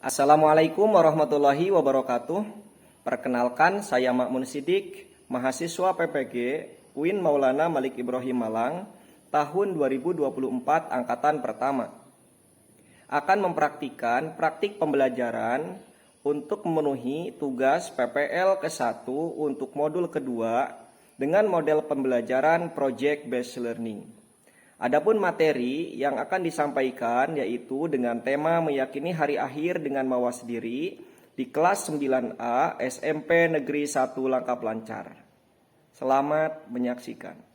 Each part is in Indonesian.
Assalamualaikum warahmatullahi wabarakatuh. Perkenalkan, saya Ma'mun Sidik, mahasiswa PPG UIN Maulana Malik Ibrahim Malang, tahun 2024 angkatan pertama. Akan mempraktikkan praktik pembelajaran untuk memenuhi tugas PPL ke-1 untuk modul kedua dengan model pembelajaran Project Based Learning. Adapun materi yang akan disampaikan yaitu dengan tema meyakini hari akhir dengan mawas diri di kelas 9A SMP Negeri 1 Langkap Lancar. Selamat menyaksikan.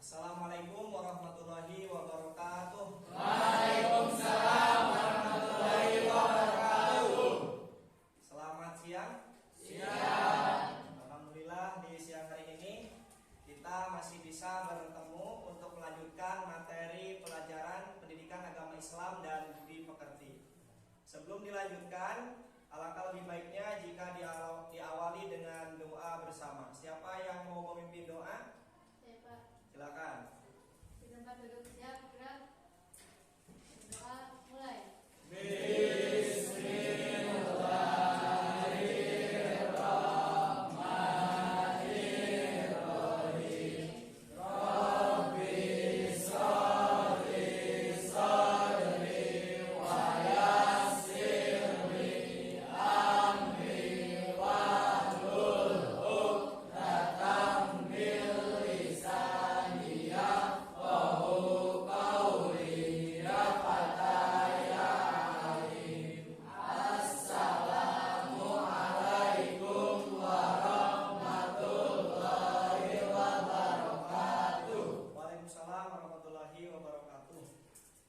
Assalamualaikum warahmatullahi wabarakatuh. Waalaikumsalam warahmatullahi wabarakatuh. Selamat siang. Alhamdulillah di siang hari ini kita masih bisa bertemu untuk melanjutkan materi pelajaran pendidikan agama Islam dan budi pekerti. Sebelum dilanjutkan, alangkah lebih baiknya jika diawali dengan doa bersama. Siapa yang mau memimpin doa? Silakan. Di tempat duduk siap, gerak. Doa mulai. Waalaikumsalam warahmatullahi wabarakatuh.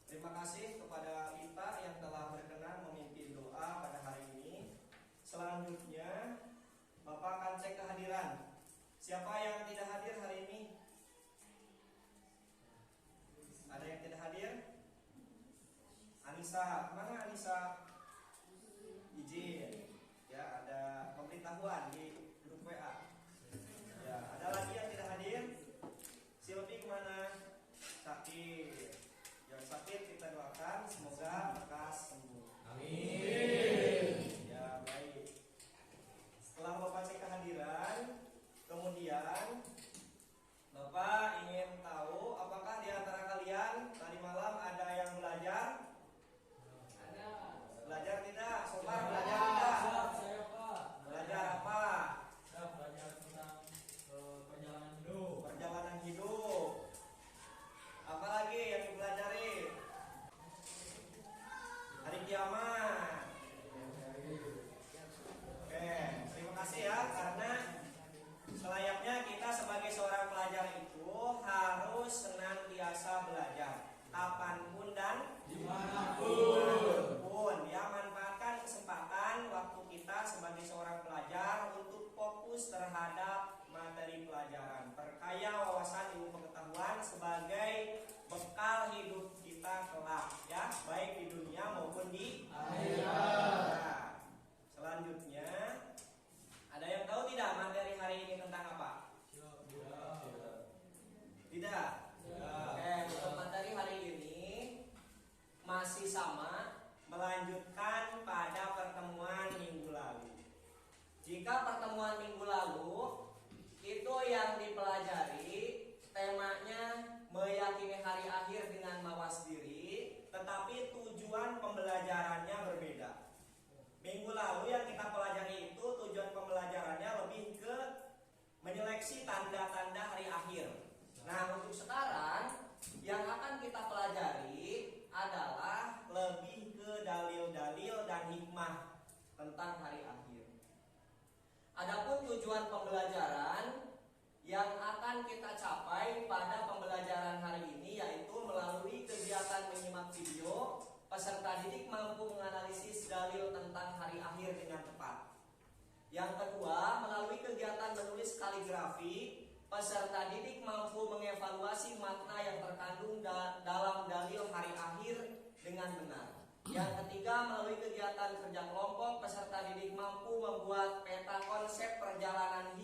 Terima kasih kepada kita yang telah berkenan memimpin doa pada hari ini. Selanjutnya, Bapak akan cek kehadiran. Siapa yang tidak hadir hari ini? Ada yang tidak hadir? Anissa, mana Anissa? Izin. Ya, ada pemberitahuan di grup WA. Ya, ada lagi yang tidak hadir? Silvi kemana? Sakit. Yang sakit kita doakan semoga lekas sembuh. Amin. Ya, baik. Setelah Bapak cek kehadiran, kemudian Bapak ingin tahu apakah di antara kalian tadi malam ada yang belajar? Ada. Belajar tidak? Sobar belajar tidak? Saya Pak. Belajar apa? Saya belajar tentang perjalanan hidup. Perjalanan hidup. Apalagi yang dipelajari? Hari kiamat. Oke, terima kasih ya, karena selayaknya kita sebagai seorang pelajar itu harus senantiasa belajar kapanpun dan dimanapun. Ya, manfaatkan kesempatan waktu kita sebagai seorang pelajar untuk fokus terhadap materi pelajaran, perkaya wawasan ilmu pengetahuan sebagai bekal hidup kita kelak, ya, baik di dunia maupun di akhirat. Nah, selanjutnya, ada yang tahu tidak materi hari ini tentang apa? Tidak. Oke, untuk materi hari ini masih sama, melanjutkan pada pertemuan minggu lalu. Jika pertemuan minggu lalu itu yang dipelajari temanya meyakini hari akhir dengan mawas diri, tetapi tujuan pembelajarannya berbeda. Minggu lalu yang kita pelajari itu tujuan pembelajarannya lebih ke menyeleksi tanda-tanda hari akhir. Nah, untuk sekarang yang akan kita pelajari adalah lebih ke dalil-dalil dan hikmah tentang hari akhir. Adapun tujuan pembelajaran yang akan kita capai pada pembelajaran hari ini yaitu melalui kegiatan menyimak video, peserta didik mampu menganalisis dalil tentang hari akhir dengan tepat. Yang kedua, melalui kegiatan menulis kaligrafi, peserta didik mampu mengevaluasi makna yang terkandung dalam dalil hari akhir dengan benar. Yang ketiga, melalui kegiatan kerja kelompok, peserta didik mampu membuat peta konsep perjalanan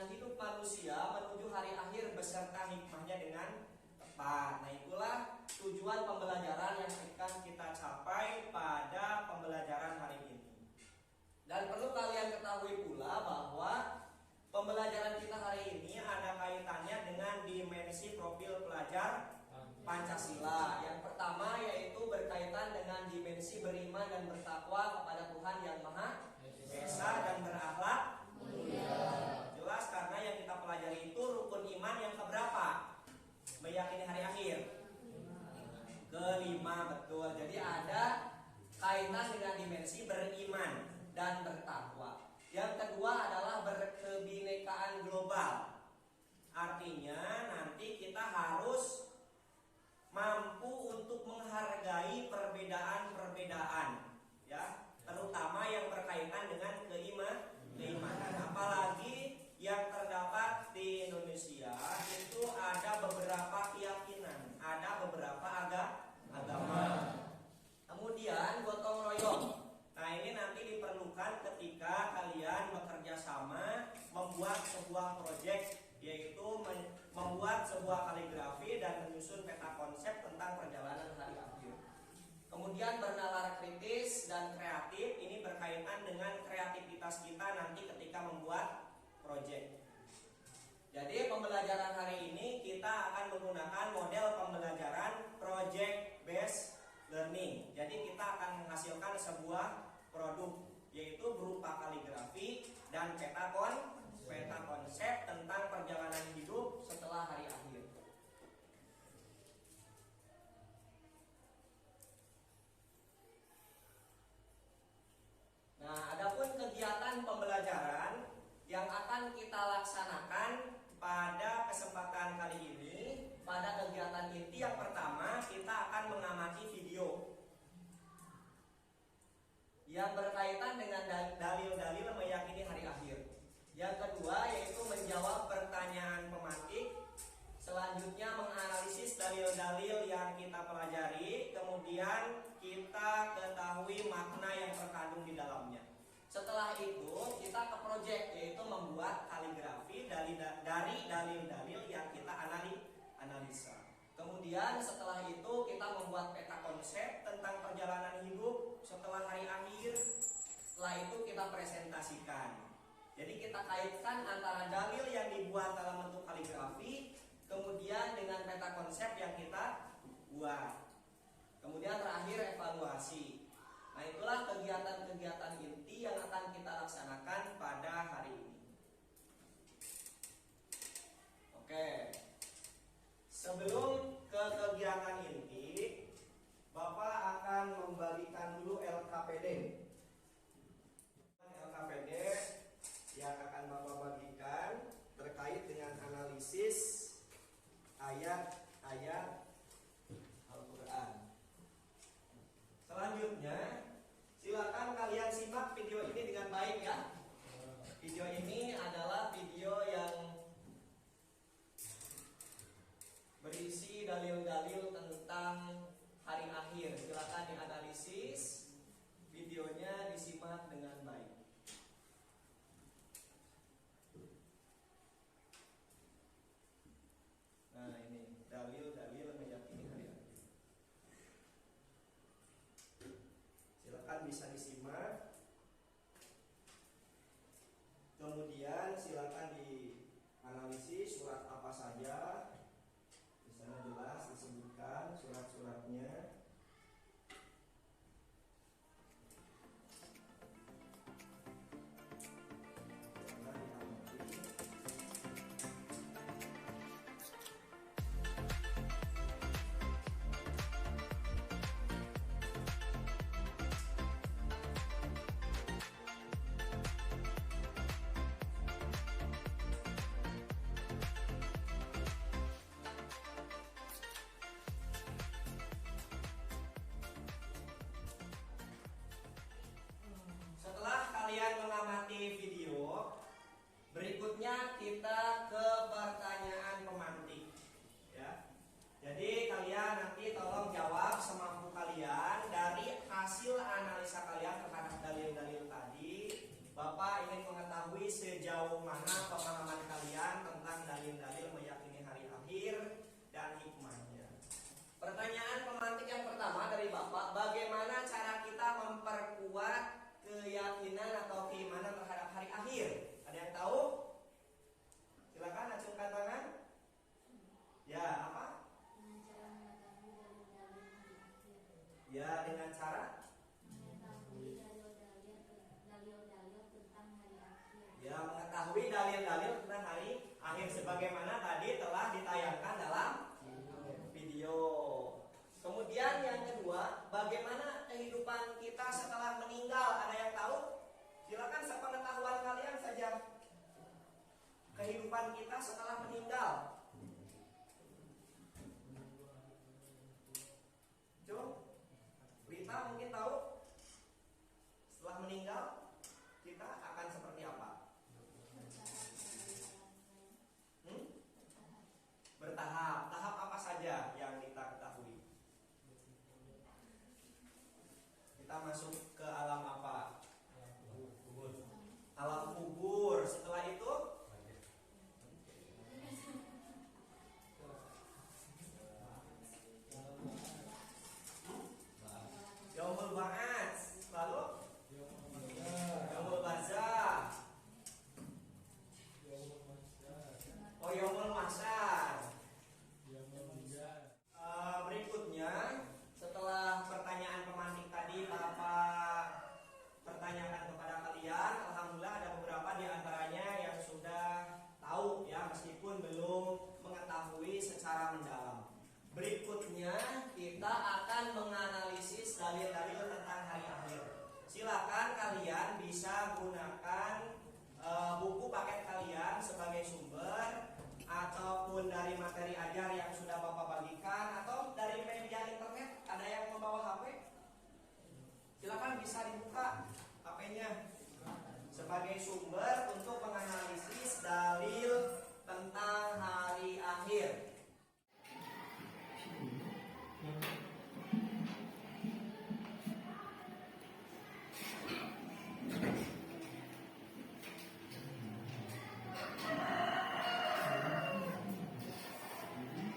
hidup manusia menuju hari akhir beserta hikmahnya dengan tepat. Nah, itulah tujuan pembelajaran yang akan kita capai pada pembelajaran hari ini. Dan perlu kalian ketahui pula bahwa pembelajaran kita hari ini ada kaitannya dengan dimensi profil pelajar Pancasila. Yang pertama yaitu berkaitan dengan dimensi beriman dan bertakwa kepada Tuhan Yang Maha Esa dan berakhlak mulia. Jelas, karena yang kita pelajari itu rukun iman yang keberapa? Meyakini hari akhir. Kelima, betul. Jadi ada kaitan dengan dimensi beriman dan bertakwa. Yang kedua adalah berkebinekaan global. Artinya nanti kita harus mampu untuk menghargai perbedaan-perbedaan, ya, terutama yang berkaitan dengan keimanan. Apalagi yang terdapat di Indonesia itu ada beberapa keyakinan, ada beberapa agama. Kemudian gotong royong. Nah, ini nanti diperlukan ketika kalian bekerja sama membuat sebuah proyek, yaitu membuat sebuah kaligrafi dan menyusun peta konsep tentang perjalanan hari akhir. Kemudian bernalar kritis dan kreatif, ini berkaitan dengan kreativitas kita nanti ketika membuat proyek. Jadi pembelajaran hari ini kita akan menggunakan model pembelajaran project based learning. Jadi kita akan menghasilkan sebuah produk, yaitu berupa kaligrafi dan peta konsep tentang perjalanan hidup setelah hari akhir. Nah, adapun kegiatan pembelajaran yang akan kita laksanakan pada kesempatan kali ini, pada kegiatan inti yang pertama kita akan mengamati video yang berkaitan dengan dalil-dalil meyakini hari akhir. Yang kedua yaitu menjawab pertanyaan pematik. Selanjutnya menganalisis dalil-dalil yang kita pelajari. Kemudian kita ketahui makna yang terkandung di dalamnya. Setelah itu kita ke proyek, yaitu membuat kaligrafi dari dalil-dalil yang kita analisa. Kemudian setelah itu kita membuat peta konsep tentang perjalanan hidup setelah hari akhir. Setelah itu kita presentasikan. Jadi kita kaitkan antara dalil yang dibuat dalam bentuk kaligrafi, kemudian dengan peta konsep yang kita buat. Kemudian terakhir evaluasi. Nah, itulah kegiatan-kegiatan inti yang akan kita laksanakan pada hari ini. Oke. Sebelum ke kegiatan inti, Bapak akan membagikan dulu LKPD. LKPD yang akan Bapak bagikan terkait dengan analisis ayat-ayat Al-Quran. Selanjutnya, silakan kalian simak video ini dengan baik ya. Video ini adalah video yang berisi dalil-dalil tentang hari akhir. Silakan dianalisis, videonya disimak dengan baik. Nah, ini dalil-dalil meyakini hari akhir. Silakan bisa disimak. Kemudian silakan dianalisis surat apa saja. Di sana jelas disebutkan surat-suratnya. mengetahui sejauh mana pemahaman kalian tentang dalil-dalil meyakini hari akhir dan hikmahnya. Pertanyaan pemantik yang pertama dari Bapak, bagaimana cara kita memperkuat keyakinan atau keimanan terhadap hari akhir? Ada yang tahu? Silakan acungkan tangan. Ya, apa? Ya, dengan cara ya mengetahui dalil-dalil tentang hari akhir sebagaimana tadi telah ditayangkan dalam video. Kemudian yang kedua, bagaimana kehidupan kita setelah meninggal? Ada yang tahu? Silakan sepengetahuan kalian saja. Kehidupan kita setelah meninggal. Coba, Rita mungkin tahu? Setelah meninggal kita akan seperti apa? Bertahap. Tahap apa saja yang kita ketahui? Kita masuk ke alam apa? Alam kubur. Setelah itu Yaumul Ba'ats. Lalu Yaumul Barzakh. Oh, Yaumul Mahsyar. Berikutnya, setelah pertanyaan pemantik tadi Bapak pertanyakan kepada kalian, alhamdulillah ada beberapa di antaranya yang sudah tahu ya, meskipun belum mengetahui secara mendalam. Berikutnya kita akan menganalisis dalil-dalil tentang hari akhir. Silakan kalian bisa gunakan buku paket kalian sebagai sumber, ataupun dari materi ajar yang sudah Bapak bagikan, atau dari media internet. Ada yang membawa HP? Silakan bisa dibuka HP-nya sebagai sumber untuk menganalisis dalil tentang hari akhir.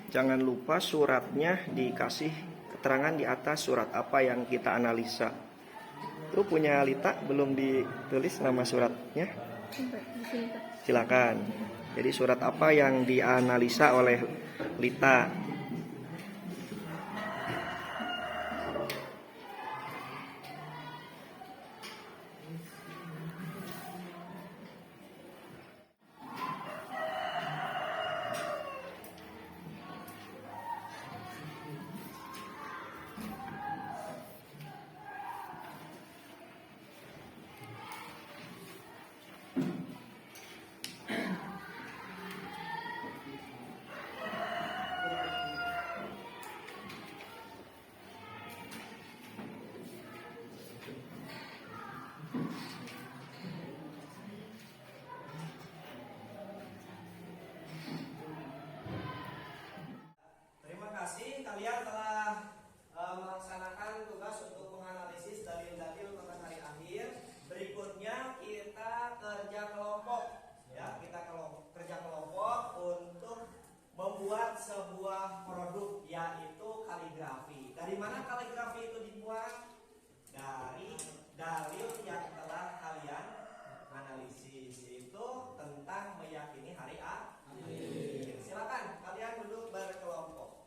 Jangan lupa suratnya dikasih keterangan di atas surat apa yang kita analisa. Itu punya Lita belum ditulis nama suratnya? Silakan. Jadi surat apa yang dianalisa oleh Lita? Terima kasih kalian telah melaksanakan tugas untuk menganalisis dalil-dalil tentang hari akhir. Berikutnya kita kerja kelompok, ya kita kerja kelompok untuk membuat sebuah produk, yaitu kaligrafi. Dari mana kaligrafi itu dibuat? Dari dalil yang telah kalian analisis, itu tentang meyakini hari akhir. Silakan kalian duduk berkelompok.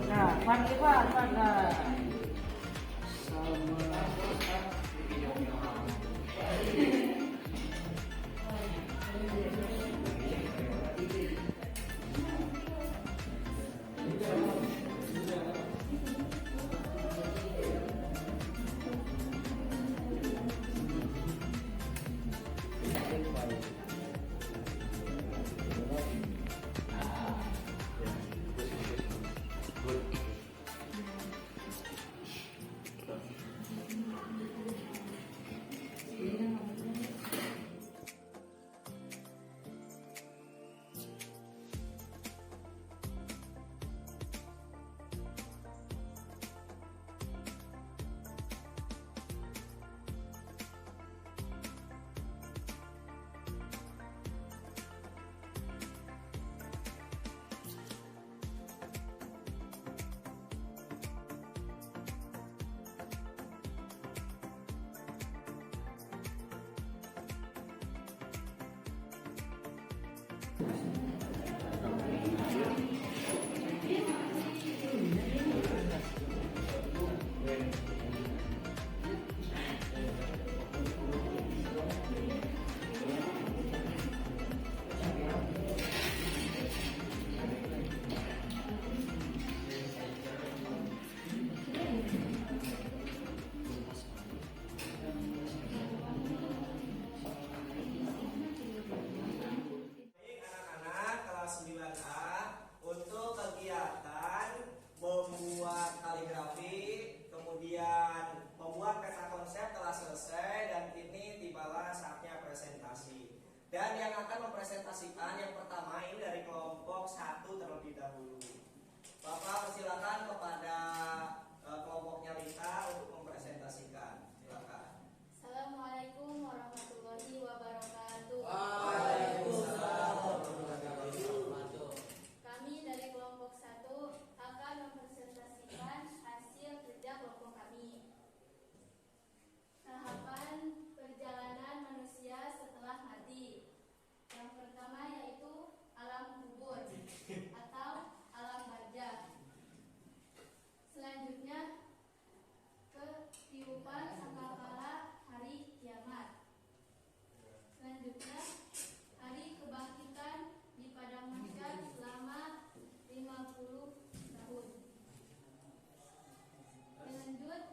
Nah, Pak Iwan, mana? Baik, anak-anak kelas 9A, untuk kegiatan membuat kaligrafi, kemudian membuat peta konsep telah selesai dan ini tibalah saatnya presentasi. Dan yang akan mempresentasikan yang pertama ini dari kelompok 1 terlebih dahulu. Bapak persilakan kepada kelompoknya Lita untuk mempresentasikan. Silakan. Assalamualaikum warahmatullahi wabarakatuh. Waalaikumsalam warahmatullahi wabarakatuh. Kami dari kelompok 1 akan mempresentasikan hasil kerja kelompok kami. Tahapan perjalanan manusia setelah mati. Yang pertama yaitu alam kubur atau alam barzakh. Selanjutnya ketiupan sangkakala hari kiamat. Selanjutnya hari kebangkitan di padang mahsyar selama 50 tahun. Lanjut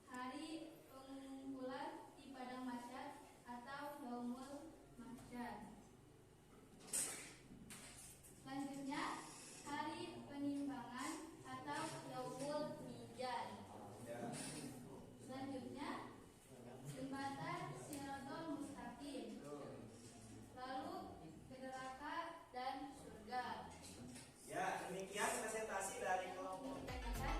hari pengumpulan di padang mahsyar atau yaumul mahsyar. Selanjutnya hari penimbangan atau yaumul mizan. Selanjutnya jembatan Shirathul Mustaqim. Lalu neraka dan surga. Ya, demikian presentasi dari kelompok. Ditanyakan.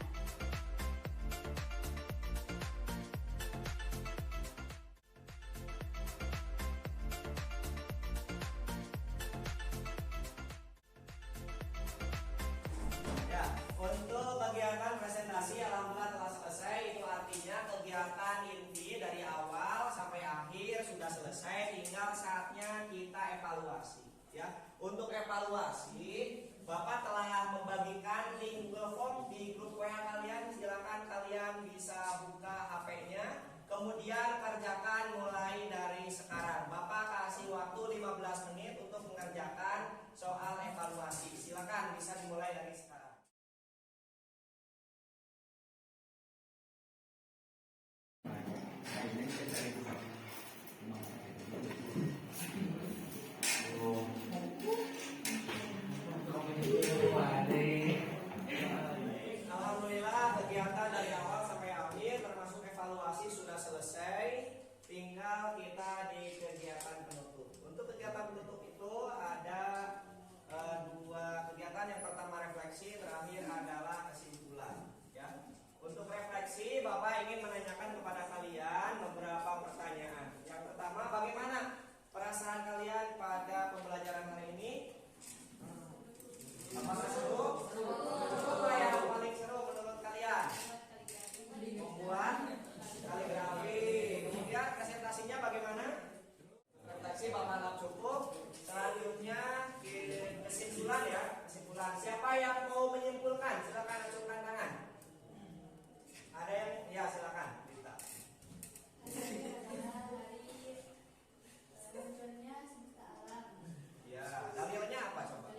Ya, untuk kegiatan presentasi alhamdulillah telah selesai. Itu artinya kegiatan inti dari awal sampai akhir sudah selesai. Tinggal saatnya kita evaluasi. Ya, Untuk evaluasi, Bapak telah membagikan link Google Form di grup WA kalian. Silakan kalian bisa buka HP-nya. Kemudian kerjakan mulai dari sekarang. Bapak kasih waktu 15 menit untuk mengerjakan soal evaluasi. Silakan bisa dimulai dari sekarang. Alhamdulillah kegiatan dari awal sampai akhir termasuk evaluasi sudah selesai. Tinggal kita di kegiatan penutup. Untuk kegiatan penutup itu ada dua kegiatan. Yang pertama refleksi, terakhir adalah kesimpulan. Ya. Untuk refleksi, Bapak ingin menanyakan kepada kalian beberapa pertanyaan. Yang pertama, bagaimana perasaan kalian pada pembelajaran hari ini? Apakah seru? Apa yang paling seru menurut kalian? Membuat kaligrafi. Kemudian presentasinya bagaimana? Presentasi Bapak anggap cukup. Selanjutnya kesimpulan ya. Kesimpulan. Siapa yang mau menyimpulkan? Silakan acungkan tangan. Ada yang? Ya silakan. Rita. Munculnya semesta alam. Ya. Dalilnya apa coba?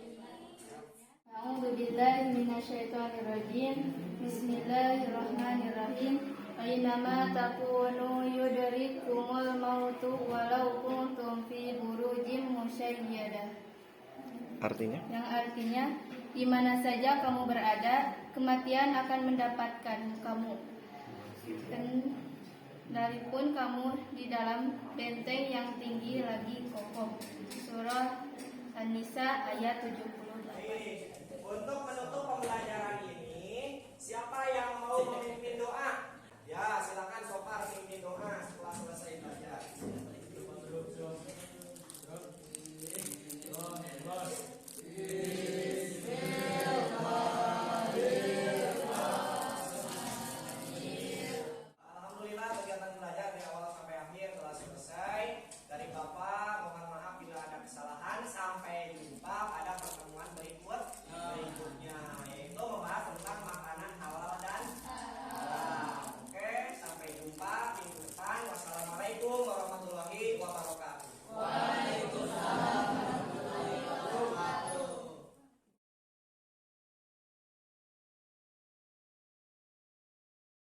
A'udzu billahi minasyaitonirrajim. Bismillahirrahmanirrahim. Ainama takunu yudrikumul mautu walau kuntum fi burujim musyayyadah. Artinya? Yang artinya di mana saja kamu berada, kematian akan mendapatkan kamu. Kendalipun kamu di dalam benteng yang tinggi lagi kokoh. Surah An-Nisa ayat 78. Untuk